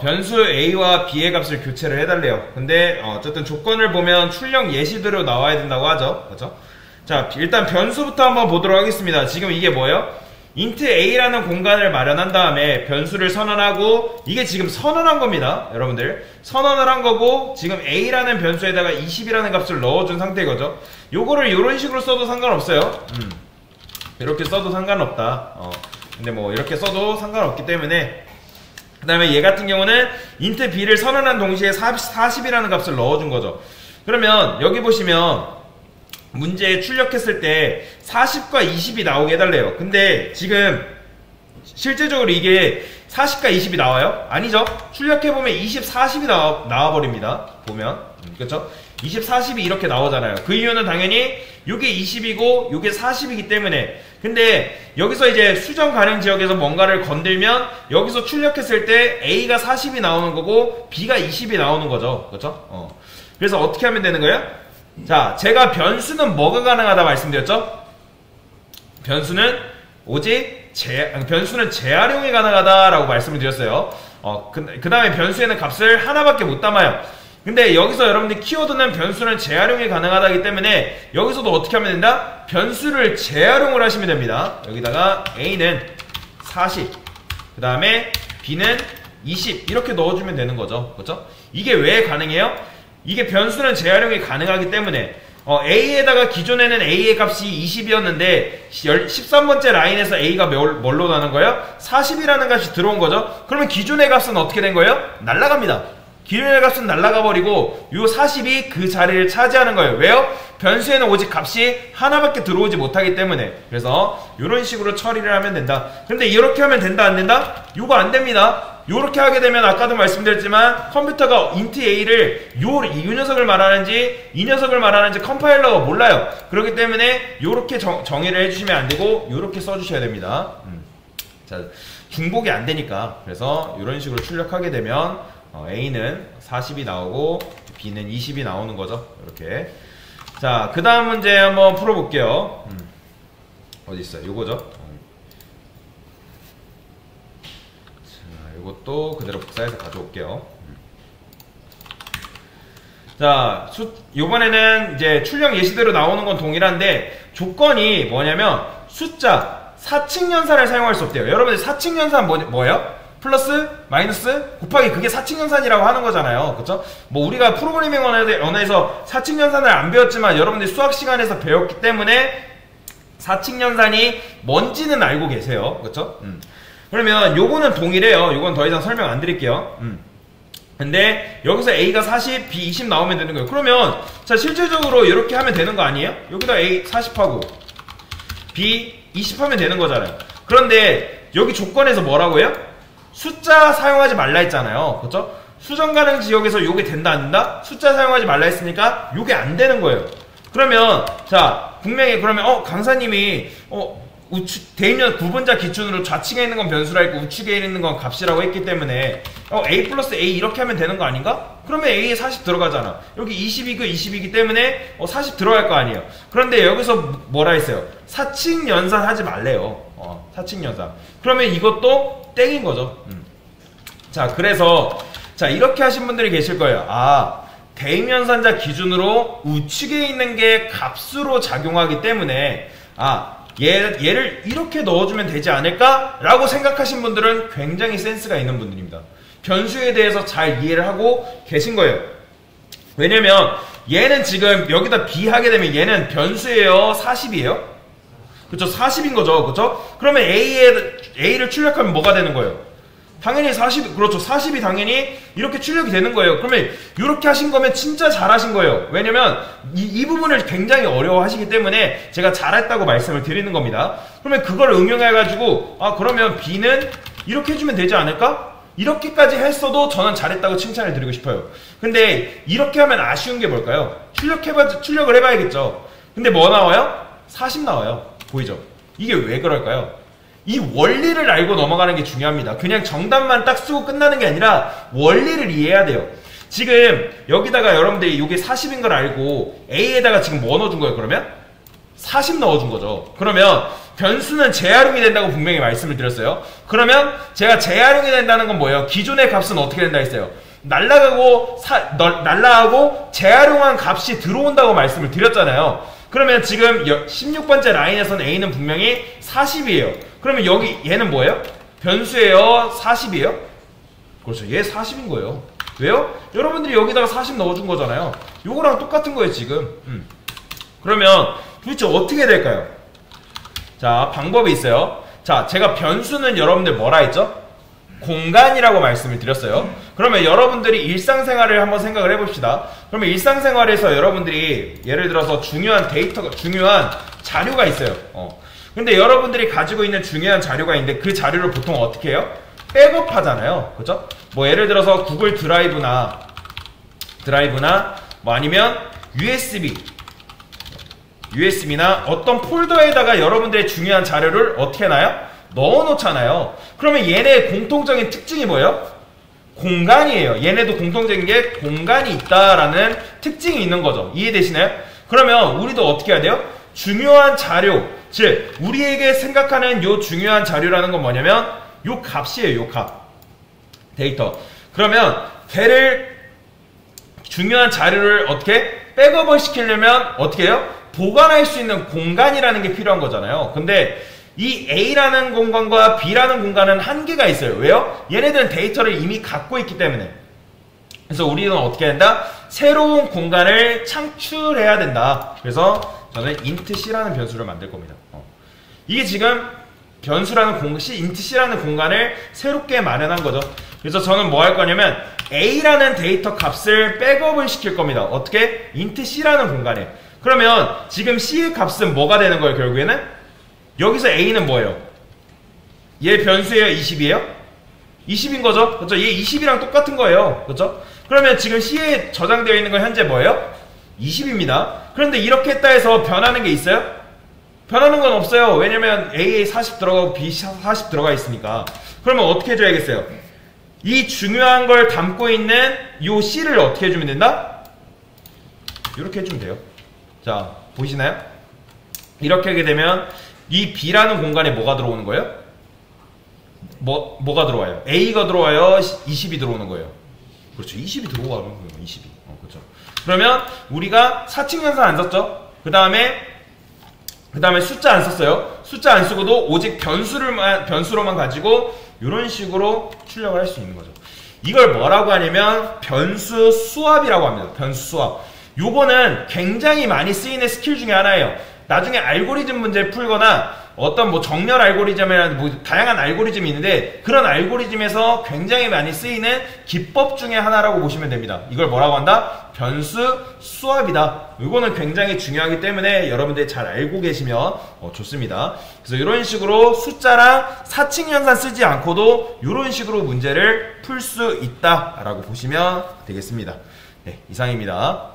변수 a와 b의 값을 교체를 해달래요. 근데 어쨌든 조건을 보면 출력 예시대로 나와야 된다고 하죠. 그렇죠? 자, 일단 변수부터 한번 보도록 하겠습니다. 지금 이게 뭐예요? int a라는 공간을 마련한 다음에 변수를 선언하고, 이게 지금 선언한 겁니다. 여러분들 선언을 한 거고, 지금 a라는 변수에다가 20이라는 값을 넣어준 상태거죠. 요거를 이런 식으로 써도 상관없어요. 이렇게 써도 상관없다. 근데 뭐 이렇게 써도 상관없기 때문에, 그 다음에 얘 같은 경우는 int b를 선언한 동시에 40이라는 값을 넣어준 거죠. 그러면 여기 보시면 문제에 출력했을 때 40과 20이 나오게 해달래요. 근데 지금 실제적으로 이게 40과 20이 나와요? 아니죠. 출력해보면 20, 40이 나와버립니다. 보면. 그쵸? 20, 40이 이렇게 나오잖아요. 그 이유는 당연히 요게 20이고 요게 40이기 때문에. 근데 여기서 이제 수정 가능 지역에서 뭔가를 건들면 여기서 출력했을 때 A가 40이 나오는 거고 B가 20이 나오는 거죠. 그쵸? 그래서 어떻게 하면 되는 거예요? 자, 제가 변수는 뭐가 가능하다 말씀드렸죠? 변수는 오직 변수는 재활용이 가능하다라고 말씀을 드렸어요. 그 다음에 변수에는 값을 하나밖에 못 담아요. 근데 여기서 여러분들 키워드는 변수는 재활용이 가능하다기 때문에 여기서도 어떻게 하면 된다? 변수를 재활용을 하시면 됩니다. 여기다가 A는 40, 그 다음에 B는 20 이렇게 넣어주면 되는 거죠. 그렇죠? 이게 왜 가능해요? 이게 변수는 재활용이 가능하기 때문에 A에다가 기존에는 A의 값이 20이었는데 13번째 라인에서 A가 뭘로 나는 거예요? 40이라는 값이 들어온 거죠. 그러면 기존의 값은 어떻게 된 거예요? 날아갑니다. 기존의 값은 날아가 버리고 요 40이 그 자리를 차지하는 거예요. 왜요? 변수에는 오직 값이 하나밖에 들어오지 못하기 때문에. 그래서 이런 식으로 처리를 하면 된다. 근데 이렇게 하면 된다 안 된다? 요거 안 됩니다. 요렇게 하게 되면 아까도 말씀드렸지만 컴퓨터가 int a를 이 녀석을 말하는지 이 녀석을 말하는지 컴파일러가 몰라요. 그렇기 때문에 요렇게 정의를 해주시면 안 되고 요렇게 써주셔야 됩니다. 자, 중복이 안 되니까. 그래서 이런 식으로 출력하게 되면 A는 40이 나오고 B는 20이 나오는 거죠. 이렇게. 자, 그 다음 문제 한번 풀어볼게요. 어디 있어요? 요거죠. 자, 요것도 그대로 복사해서 가져올게요. 자, 요번에는 이제 출력 예시대로 나오는 건 동일한데 조건이 뭐냐면 숫자 사칙연산을 사용할 수 없대요. 여러분들 사칙연산 뭐예요? 플러스, 마이너스, 곱하기 그게 사칙연산이라고 하는 거잖아요. 그쵸? 뭐 우리가 프로그래밍 언어에서 사칙연산을 안 배웠지만 여러분들이 수학 시간에서 배웠기 때문에 사칙연산이 뭔지는 알고 계세요. 그쵸? 그러면 요거는 동일해요. 요건 더 이상 설명 안 드릴게요. 근데 여기서 A가 40, B 20 나오면 되는 거예요. 그러면 자 실질적으로 이렇게 하면 되는 거 아니에요? 여기다 A 40하고 B 20 하면 되는 거잖아요. 그런데 여기 조건에서 뭐라고 해요? 숫자 사용하지 말라 했잖아요. 그쵸? 수정 가능 지역에서 요게 된다 안 된다? 숫자 사용하지 말라 했으니까 요게 안 되는 거예요. 그러면 자 분명히 그러면 강사님이 대입력 구분자 기준으로 좌측에 있는 건 변수라 했고 우측에 있는 건 값이라고 했기 때문에 A 플러스 A 이렇게 하면 되는 거 아닌가? 그러면 A에 40 들어가잖아. 여기 20이고 20이기 때문에 40 들어갈 거 아니에요. 그런데 여기서 뭐라 했어요? 사칙연산 하지 말래요. 사칙연산. 그러면 이것도 땡인 거죠. 자, 그래서 자 이렇게 하신 분들이 계실 거예요. 대입연산자 기준으로 우측에 있는 게 값으로 작용하기 때문에 얘를 이렇게 넣어주면 되지 않을까? 라고 생각하신 분들은 굉장히 센스가 있는 분들입니다. 변수에 대해서 잘 이해를 하고 계신 거예요. 왜냐면 얘는 지금 여기다 B 하게 되면 얘는 변수예요? 40이에요? 그쵸? 40인 거죠. 그쵸? 그러면 A를 출력하면 뭐가 되는 거예요? 당연히 40, 그렇죠. 40이 당연히 이렇게 출력이 되는 거예요. 그러면 이렇게 하신 거면 진짜 잘하신 거예요. 왜냐면 이 부분을 굉장히 어려워하시기 때문에 제가 잘했다고 말씀을 드리는 겁니다. 그러면 그걸 응용해가지고 그러면 B는 이렇게 해주면 되지 않을까? 이렇게까지 했어도 저는 잘했다고 칭찬을 드리고 싶어요. 근데 이렇게 하면 아쉬운 게 뭘까요? 출력을 해봐야겠죠. 근데 뭐 나와요? 40 나와요. 보이죠? 이게 왜 그럴까요? 이 원리를 알고 넘어가는 게 중요합니다. 그냥 정답만 딱 쓰고 끝나는 게 아니라 원리를 이해해야 돼요. 지금 여기다가 여러분들이 이게 40인 걸 알고 A에다가 지금 뭐 넣어준 거예요? 그러면 40 넣어준 거죠. 그러면 변수는 재활용이 된다고 분명히 말씀을 드렸어요. 그러면 제가 재활용이 된다는 건 뭐예요? 기존의 값은 어떻게 된다 했어요? 날라가고 재활용한 값이 들어온다고 말씀을 드렸잖아요. 그러면 지금 16번째 라인에서는 A는 분명히 40이에요. 그러면 여기 얘는 뭐예요? 변수예요? 40이에요? 그렇죠. 얘 40인 거예요. 왜요? 여러분들이 여기다가 40 넣어준 거잖아요. 요거랑 똑같은 거예요, 지금. 그러면 도대체 어떻게 될까요? 자, 방법이 있어요. 자, 제가 변수는 여러분들 뭐라 했죠? 공간이라고 말씀을 드렸어요. 그러면 여러분들이 일상생활을 한번 생각을 해봅시다. 그러면 일상생활에서 여러분들이 예를 들어서 중요한 자료가 있어요. 근데 여러분들이 가지고 있는 중요한 자료가 있는데 그 자료를 보통 어떻게 해요? 백업하잖아요. 그죠? 뭐 예를 들어서 구글 드라이브나 뭐 아니면 USB나 어떤 폴더에다가 여러분들의 중요한 자료를 어떻게 해놔요? 넣어놓잖아요. 그러면 얘네의 공통적인 특징이 뭐예요? 공간이에요. 얘네도 공통적인 게 공간이 있다라는 특징이 있는 거죠. 이해되시나요? 그러면 우리도 어떻게 해야 돼요? 중요한 자료, 즉 우리에게 생각하는 요 중요한 자료라는 건 뭐냐면 요 값이에요. 요 값. 데이터. 그러면 걔를 중요한 자료를 어떻게 백업을 시키려면 어떻게 해요? 보관할 수 있는 공간이라는 게 필요한 거잖아요. 근데 이 A라는 공간과 B라는 공간은 한계가 있어요. 왜요? 얘네들은 데이터를 이미 갖고 있기 때문에. 그래서 우리는 어떻게 된다? 새로운 공간을 창출해야 된다. 그래서 저는 int c라는 변수를 만들 겁니다. 이게 지금 변수라는 int c라는 공간을 새롭게 마련한 거죠. 그래서 저는 뭐 할 거냐면 A라는 데이터 값을 백업을 시킬 겁니다. 어떻게? int c라는 공간에. 그러면 지금 c의 값은 뭐가 되는 거예요, 결국에는? 여기서 A는 뭐예요? 얘 변수예요? 20이에요? 20인 거죠? 그렇죠? 얘 20이랑 똑같은 거예요. 그렇죠? 그러면 지금 C에 저장되어 있는 건 현재 뭐예요? 20입니다. 그런데 이렇게 했다 해서 변하는 게 있어요? 변하는 건 없어요. 왜냐면 A에 40 들어가고 B 40 들어가 있으니까. 그러면 어떻게 해줘야겠어요? 이 중요한 걸 담고 있는 요 C를 어떻게 해주면 된다? 이렇게 해주면 돼요. 자, 보이시나요? 이렇게 하게 되면 이 B라는 공간에 뭐가 들어오는 거예요? 뭐가 들어와요? A가 들어와요? 20이 들어오는 거예요? 그렇죠. 20이 들어가는 거예요. 20이. 그렇죠. 그러면 우리가 사칙연산 안 썼죠? 그 다음에 숫자 안 썼어요. 숫자 안 쓰고도 오직 변수로만 가지고 이런 식으로 출력을 할 수 있는 거죠. 이걸 뭐라고 하냐면 변수 수합이라고 합니다. 변수 수합. 요거는 굉장히 많이 쓰이는 스킬 중에 하나예요. 나중에 알고리즘 문제를 풀거나 어떤 뭐 정렬 알고리즘이나 뭐 다양한 알고리즘이 있는데 그런 알고리즘에서 굉장히 많이 쓰이는 기법 중에 하나라고 보시면 됩니다. 이걸 뭐라고 한다? 변수 수합이다. 이거는 굉장히 중요하기 때문에 여러분들이 잘 알고 계시면 좋습니다. 그래서 이런 식으로 숫자랑 사칙연산 쓰지 않고도 이런 식으로 문제를 풀 수 있다라고 보시면 되겠습니다. 네, 이상입니다.